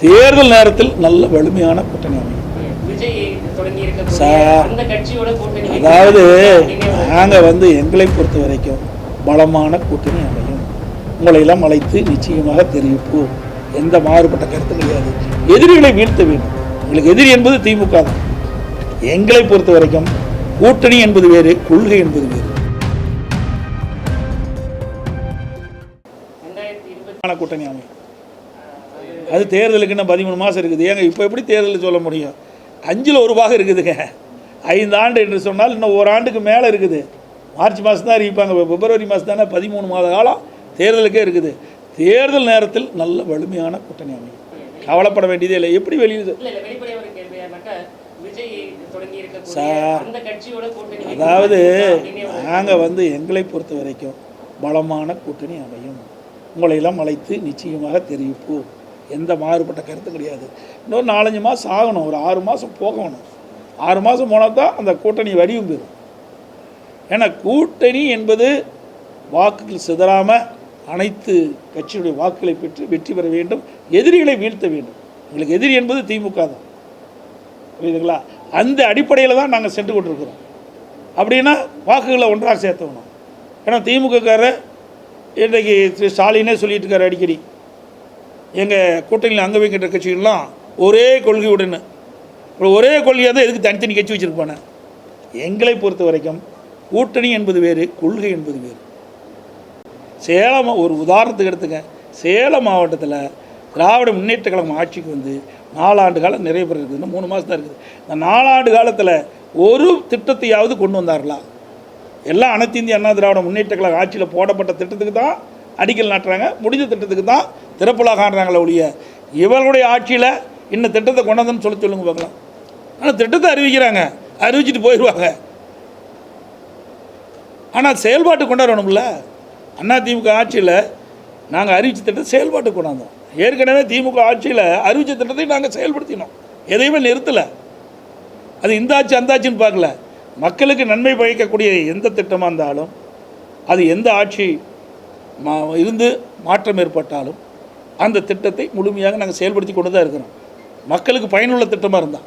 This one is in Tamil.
தேர்தல் நேரத்தில் நல்ல வலிமையான கூட்டணி அமையும். அதாவது நாங்கள் எங்களை பொறுத்த வரைக்கும் பலமான கூட்டணி அமையும். உங்களையெல்லாம் அழைத்து நிச்சயமாக தெரிவிப்போம். எந்த மாறுபட்ட கருத்து கிடையாது. எதிரிகளை வீழ்த்த வேண்டும். உங்களுக்கு எதிரி என்பது திமுக தான். எங்களை பொறுத்த வரைக்கும் கூட்டணி என்பது வேறு, கொள்கை என்பது வேறு. கூட்டணி அமையும். அது தேர்தலுக்கு இன்னும் 13 மாதம் இருக்குது. ஏங்க இப்போ எப்படி தேர்தல் சொல்ல முடியும்? 5ல் 1 பாகம் இருக்குதுங்க. 5 ஆண்டு என்று சொன்னால் இன்னும் 1 ஆண்டுக்கு மேலே இருக்குது. மார்ச் மாதம் தான் அறிவிப்பாங்க. பிப்ரவரி மாதம் தானே 13 மாத காலம் தேர்தலுக்கே இருக்குது. தேர்தல் நேரத்தில் நல்ல வலிமையான கூட்டணி அமையும். கவலைப்பட வேண்டியதே இல்லை. எப்படி வெளியில் சார், அதாவது நாங்கள் எங்களை பொறுத்த வரைக்கும் பலமான கூட்டணி அமையும். உங்களையெல்லாம் அழைத்து நிச்சயமாக தெரிவிப்போம். எந்த மாறுபட்ட கருத்து கிடையாது. இன்னொரு 4-5 மாதம் ஆகணும். ஒரு 6 மாதம் போகணும். 6 மாதம் போனால் தான் அந்த கூட்டணி வடிவம் பெறும். ஏன்னா கூட்டணி என்பது வாக்குகள் சிதறாமல் அனைத்து கட்சியுடைய வாக்குகளை பெற்று வெற்றி பெற வேண்டும். எதிரிகளை வீழ்த்த வேண்டும். எங்களுக்கு எதிரி என்பது திமுக தான். புரியுதுங்களா? அந்த அடிப்படையில் தான் நாங்கள் சென்று கொண்டிருக்கிறோம். அப்படின்னா வாக்குகளை ஒன்றாக சேர்த்தணும். ஏன்னா திமுகக்காரர் இன்றைக்கு திரு ஸ்டாலினே சொல்லிட்டு இருக்காரு அடிக்கடி, எங்கள் கூட்டணியில் அங்கே வைக்கின்ற கட்சிகள்லாம் ஒரே கொள்கையுடன், ஒரே கொள்கையாக தான் எதுக்கு தனித்தனி கட்சி வச்சுருப்பானே. எங்களை பொறுத்த வரைக்கும் கூட்டணி என்பது வேறு, கொள்கை என்பது வேறு. சேலம் ஒரு உதாரணத்துக்கு எடுத்துங்க. சேலம் மாவட்டத்தில் திராவிட முன்னேற்ற கழகம் ஆட்சிக்கு 4 ஆண்டு காலம் நிறைய பேர் இருக்குது. இன்னும் 3 மாதம் தான் இருக்குது. இந்த 4 ஆண்டு காலத்தில் ஒரு திட்டத்தையாவது கொண்டு வந்தார்களா? எல்லாம் அனைத்து இந்திய அண்ணா திராவிட முன்னேற்ற கழக ஆட்சியில் போடப்பட்ட திட்டத்துக்கு தான் அடிக்கல் நாட்டுறாங்க. முடிஞ்ச திட்டத்துக்கு தான் திறப்புலா காண்றாங்களே ஒழிய இவர்களுடைய ஆட்சியில் இன்னும் திட்டத்தை கொண்டாந்துன்னு சொல்லுங்க பார்க்கலாம். ஆனால் திட்டத்தை அறிவிக்கிறாங்க, அறிவிச்சிட்டு போயிடுவாங்க. ஆனால் செயல்பாட்டு கொண்டாடணும்ல. அண்ணா திமுக ஆட்சியில் நாங்கள் அறிவித்த திட்டத்தை செயல்பாட்டு கொண்டாந்தோம். ஏற்கனவே திமுக ஆட்சியில் அறிவித்த திட்டத்தை நாங்கள் செயல்படுத்தினோம். எதையுமே நிறுத்தலை. அது இந்த ஆட்சி அந்த ஆட்சின்னு பார்க்கல. மக்களுக்கு நன்மை பயக்கக்கூடிய எந்த திட்டமாக இருந்தாலும், அது எந்த ஆட்சி இருந்து மாற்றம் ஏற்பட்டாலும் அந்த திட்டத்தை முழுமையாக நாங்கள் செயல்படுத்தி கொண்டு தான் இருக்கிறோம். மக்களுக்கு பயனுள்ள திட்டமாக இருந்தால்